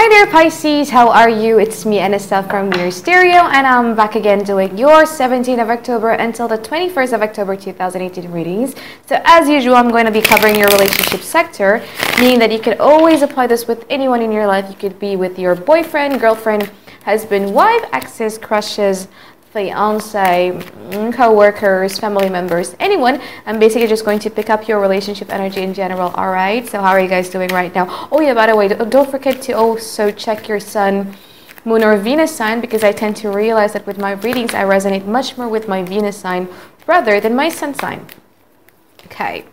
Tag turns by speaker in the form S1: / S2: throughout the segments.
S1: Hi there Pisces, how are you? It's me Anissa from Your Stereo, and I'm back again doing your 17th of October until the 21st of October 2018 readings. So as usual, I'm going to be covering your relationship sector, meaning that you could always apply this with anyone in your life. You could be with your boyfriend, girlfriend, husband, wife, exes, crushes, fiance, co-workers, family members, anyone. I'm basically just going to pick up your relationship energy in general. All right, so how are you guys doing right now? Oh yeah, by the way, don't forget to also check your sun, moon, or Venus sign, because I tend to realize that with my readings I resonate much more with my Venus sign rather than my sun sign. Okay,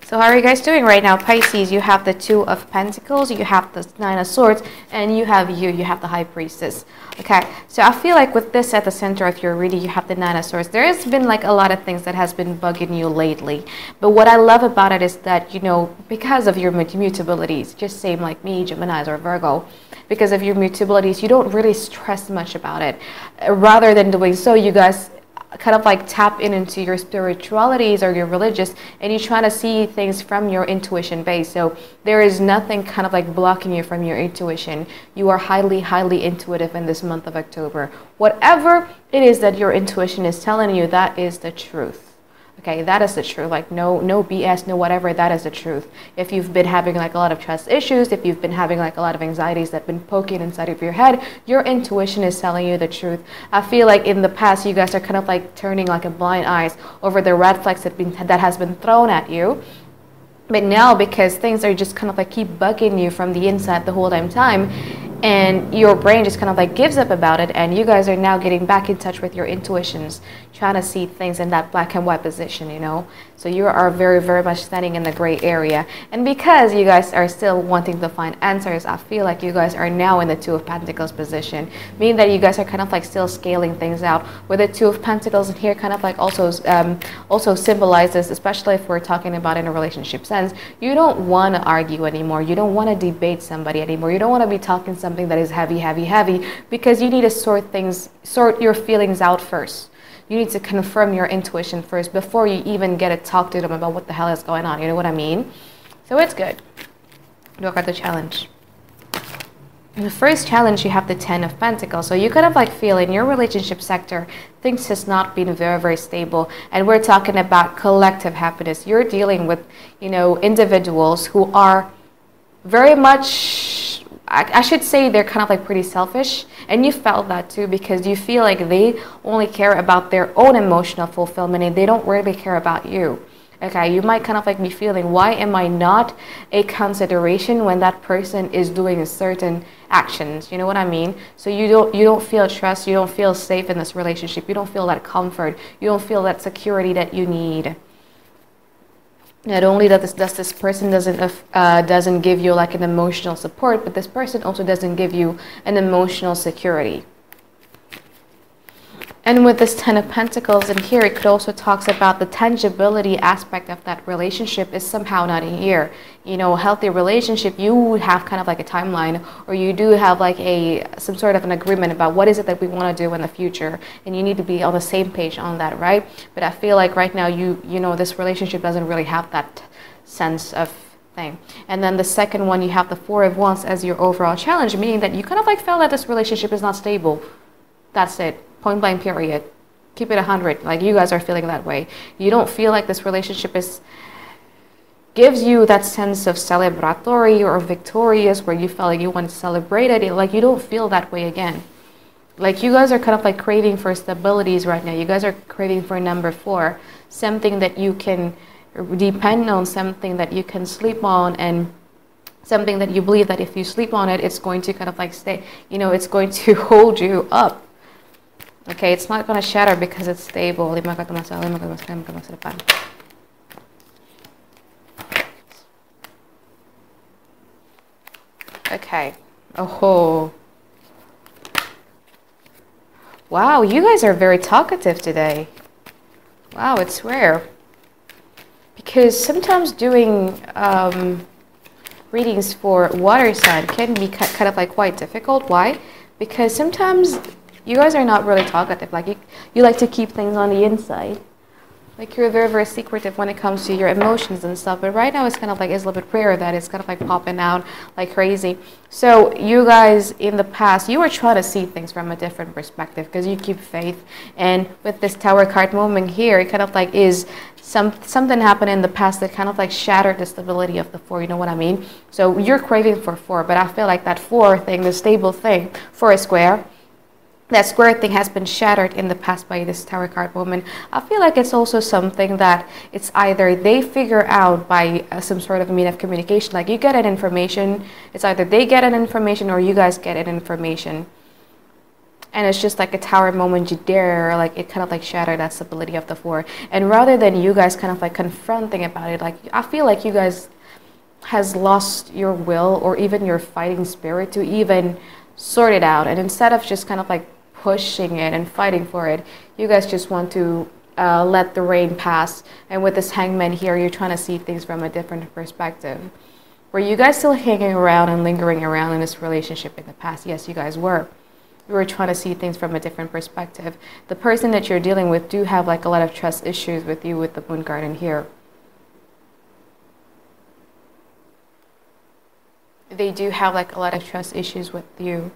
S1: so how are you guys doing right now? Pisces, you have the Two of Pentacles, you have the Nine of Swords, and you have the High Priestess. Okay, so I feel like with this at the center of your reading, you have the Nine of Swords. There has been like a lot of things that has been bugging you lately. But what I love about it is that, you know, because of your mutabilities, just same like me, Gemini or Virgo, because of your mutabilities, you don't really stress much about it. Rather than doing so, you guys kind of like tap into your spiritualities or your religious, and you try to see things from your intuition base. So there is nothing kind of like blocking you from your intuition. You are highly intuitive in this month of October. Whatever it is that your intuition is telling you, that is the truth. Okay, that is the truth. Like no BS, no whatever, that is the truth. If you've been having like a lot of trust issues, if you've been having like a lot of anxieties that have been poking inside of your head, your intuition is telling you the truth. I feel like in the past you guys are kind of like turning like a blind eyes over the red flags that has been thrown at you. But now, because things are just kind of like keep bugging you from the inside the whole damn time, and your brain just kind of like gives up about it, and you guys are now getting back in touch with your intuitions, trying to see things in that black and white position, you know. So you are very much standing in the gray area. And because you guys are still wanting to find answers, I feel like you guys are now in the Two of Pentacles position, meaning that you guys are kind of like still scaling things out. With the Two of Pentacles in here kind of like also symbolizes, especially if we're talking about in a relationship sense, you don't want to argue anymore. You don't want to debate somebody anymore. You don't want to be talking something that is heavy, because you need to sort your feelings out first. You need to confirm your intuition first before you even get to talk to them about what the hell is going on. You know what I mean? So it's good. Look at the challenge. In the first challenge, you have the Ten of Pentacles. So you kind of like feel in your relationship sector, things has not been very stable. And we're talking about collective happiness. You're dealing with, you know, individuals who are very much, I should say they're kind of like pretty selfish, and you felt that too, because you feel like they only care about their own emotional fulfillment and they don't really care about you. Okay, you might kind of like be feeling, why am I not a consideration when that person is doing certain actions? You know what I mean? So you don't feel trust, you don't feel safe in this relationship, you don't feel that comfort, you don't feel that security that you need. Not only does this person doesn't give you like an emotional support, but this person also doesn't give you an emotional security. And with this Ten of Pentacles in here, it could also talks about the tangibility aspect of that relationship is somehow not in here. You know, a healthy relationship, you would have kind of like a timeline, or you do have like some sort of an agreement about what is it that we want to do in the future, and you need to be on the same page on that, right? But I feel like right now you know this relationship doesn't really have that sense of thing. And then the second one, you have the Four of Wands as your overall challenge, meaning that you kind of like feel that this relationship is not stable. That's it. Point blank period. Keep it 100. Like you guys are feeling that way. You don't feel like this relationship gives you that sense of celebratory or victorious, where you felt like you want to celebrate it. Like you don't feel that way again. Like you guys are kind of like craving for stabilities right now. You guys are craving for number 4, something that you can depend on, something that you can sleep on, and something that you believe that if you sleep on it, it's going to kind of like stay, you know, it's going to hold you up. Okay, it's not going to shatter because it's stable. Okay. Oh. Wow, you guys are very talkative today. Wow, it's rare. Because sometimes doing readings for water sign can be kind of like quite difficult. Why? Because sometimes you guys are not really talkative. Like you like to keep things on the inside. Like you're very, very secretive when it comes to your emotions and stuff. But right now it's kind of like, it's a little bit rare that it's kind of like popping out like crazy. So you guys in the past, you were trying to see things from a different perspective because you keep faith. And with this Tower card moment here, it kind of like is something happened in the past that kind of like shattered the stability of the 4. You know what I mean? So you're craving for 4, but I feel like that 4 thing, the stable thing, 4 is square. That square thing has been shattered in the past by this Tower card woman. I feel like it's also something that it's either they figure out by some sort of mean of communication. Like you get an information, it's either they get an information or you guys get an information. And it's just like a Tower moment, you dare, like it kind of like shattered that stability of the 4. And rather than you guys kind of like confronting about it, like I feel like you guys has lost your will or even your fighting spirit to even sort it out. And instead of just kind of like pushing it and fighting for it, you guys just want to let the rain pass. And with this Hangman here, you're trying to see things from a different perspective. Were you guys still hanging around and lingering around in this relationship in the past? Yes, you guys were. You were trying to see things from a different perspective. The person that you're dealing with do have like a lot of trust issues with you with the Moon card in here. They do have like a lot of trust issues with you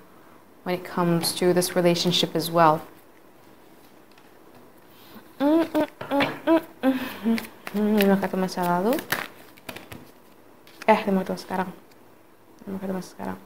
S1: when it comes to this relationship as well. Lima kartu masa lalu. Lima kartu sekarang. Lima kartu masa sekarang.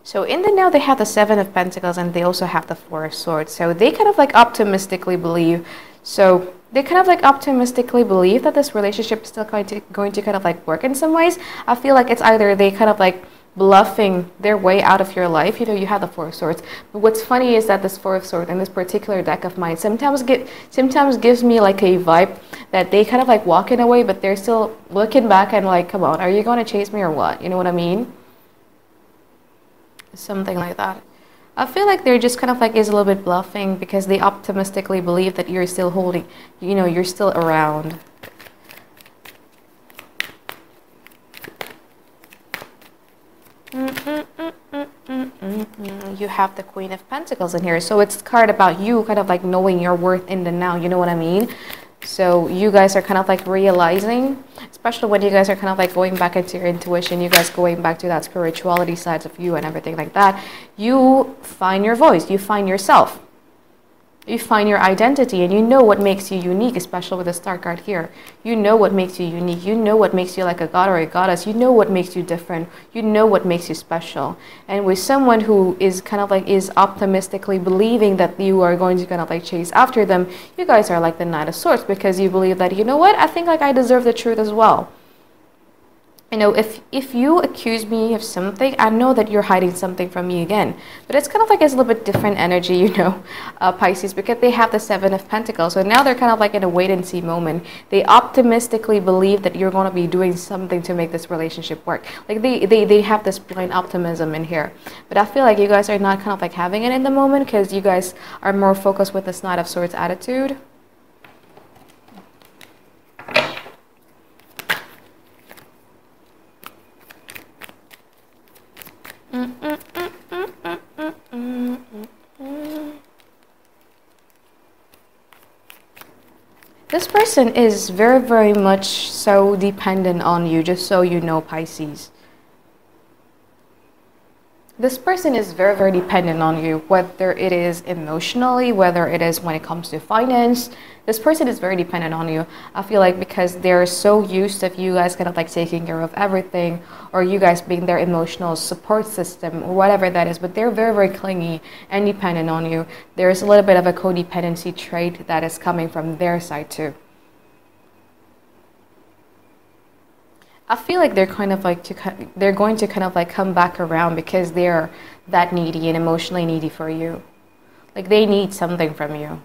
S1: So in the now they have the 7 of Pentacles and they also have the 4 of Swords. So they kind of like optimistically believe. So they kind of like optimistically believe that this relationship is still going to kind of like work in some ways. I feel like it's either they kind of like bluffing their way out of your life. You know, you have the 4 of Swords. But what's funny is that this 4 of Swords in this particular deck of mine sometimes gives me like a vibe that they kind of like walking away, but they're still looking back and like, come on, are you going to chase me or what? You know what I mean? Something like that. I feel like they're just kind of like is a little bit bluffing because they optimistically believe that you're still holding, you know, you're still around. You have the Queen of Pentacles in here. So it's a card about you kind of like knowing your worth in the now. You know what I mean? So you guys are kind of like realizing, especially when you guys are kind of like going back into your intuition, you guys going back to that spirituality sides of you and everything like that. You find your voice, you find yourself. You find your identity and you know what makes you unique, especially with the Star card here. You know what makes you unique. You know what makes you like a god or a goddess. You know what makes you different. You know what makes you special. And with someone who is kind of like is optimistically believing that you are going to kind of like chase after them, you guys are like the Knight of Swords because you believe that, you know what, I think like I deserve the truth as well. You know, if you accuse me of something, I know that you're hiding something from me again. But it's kind of like it's a little bit different energy, you know, Pisces, because they have the 7 of Pentacles. So now they're kind of like in a wait-and-see moment. They optimistically believe that you're going to be doing something to make this relationship work. Like they have this blind optimism in here. But I feel like you guys are not kind of like having it in the moment because you guys are more focused with this Knight of Swords attitude. This person is very, very much so dependent on you, just so you know, Pisces. This person is very, very dependent on you, whether it is emotionally, whether it is when it comes to finance. This person is very dependent on you. I feel like because they're so used to you guys kind of like taking care of everything, or you guys being their emotional support system, or whatever that is, but they're very, very clingy and dependent on you. There's a little bit of a codependency trait that is coming from their side too. I feel like they're kind of like they're going to kind of like come back around because they're that needy and emotionally needy for you. Like they need something from you.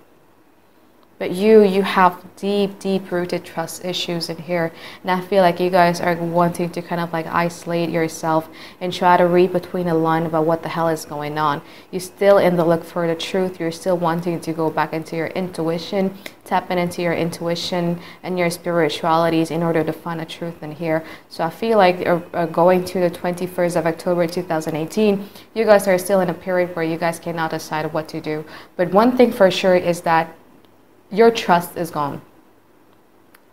S1: But you have deep, deep-rooted trust issues in here. And I feel like you guys are wanting to kind of like isolate yourself and try to read between a line about what the hell is going on. You're still in the look for the truth. You're still wanting to go back into your intuition, tapping into your intuition and your spiritualities in order to find the truth in here. So I feel like going to the 21st of October 2018, you guys are still in a period where you guys cannot decide what to do. But one thing for sure is that your trust is gone.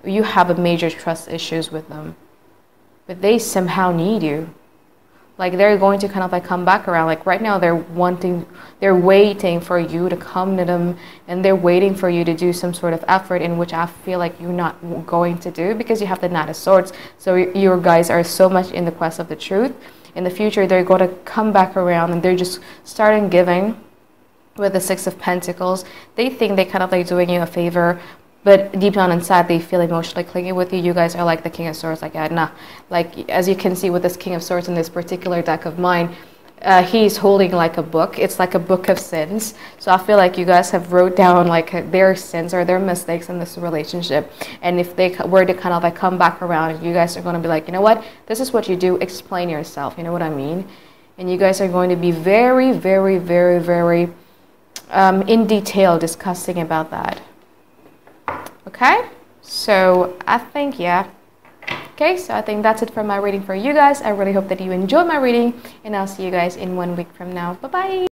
S1: you have a major trust issues with them, but they somehow need you. Like they're going to kind of like come back around. Like right now they're waiting for you to come to them, and they're waiting for you to do some sort of effort, in which I feel like you're not going to do, because you have the Knight of Swords. So your guys are so much in the quest of the truth. In the future, they're going to come back around, and they're just starting giving with the Six of Pentacles. They think they kind of like doing you a favor, but deep down inside, they feel emotionally clingy with you. You guys are like the King of Swords, like, yeah, nah. Like, as you can see with this King of Swords in this particular deck of mine, he's holding like a book. It's like a book of sins. So I feel like you guys have wrote down like their sins or their mistakes in this relationship. And if they were to kind of like come back around, you guys are going to be like, you know what? This is what you do. Explain yourself. You know what I mean? And you guys are going to be very, very, very, very in detail discussing about that. Okay, so I think, yeah. Okay, so I think that's it for my reading for you guys. I really hope that you enjoyed my reading, and I'll see you guys in 1 week from now. Bye-bye.